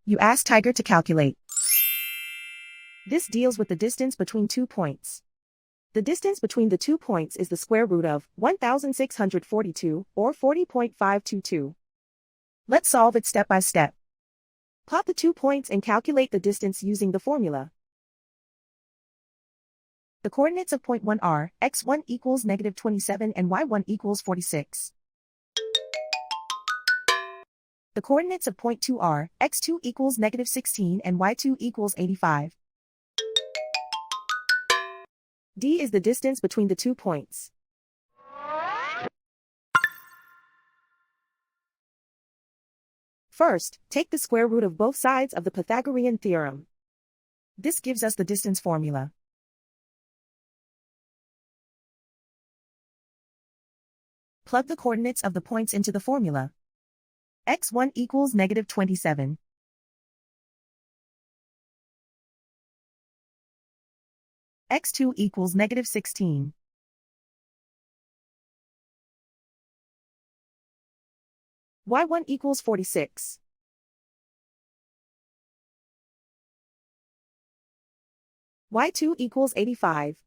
You ask Tiger to calculate. This deals with the distance between 2 points. The distance between the 2 points is the square root of 1642, or 40.522. Let's solve it step by step. Plot the 2 points and calculate the distance using the formula. The coordinates of point 1 are x1 equals -27 and y1 equals 46. The coordinates of point 2 are x2 equals -16 and y2 equals 85. D is the distance between the 2 points. First, take the square root of both sides of the Pythagorean theorem. This gives us the distance formula. Plug the coordinates of the points into the formula. x1 equals -27. x2 equals -16. y1 equals 46. y2 equals 85.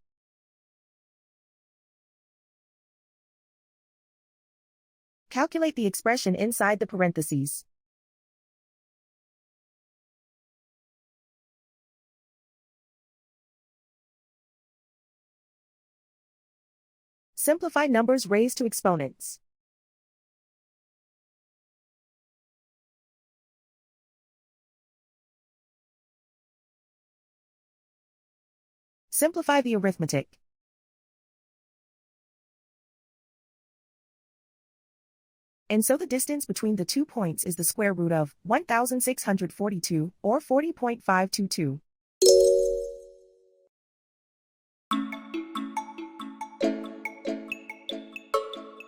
Calculate the expression inside the parentheses. Simplify numbers raised to exponents. Simplify the arithmetic. And so the distance between the 2 points is the square root of 1642, or 40.522.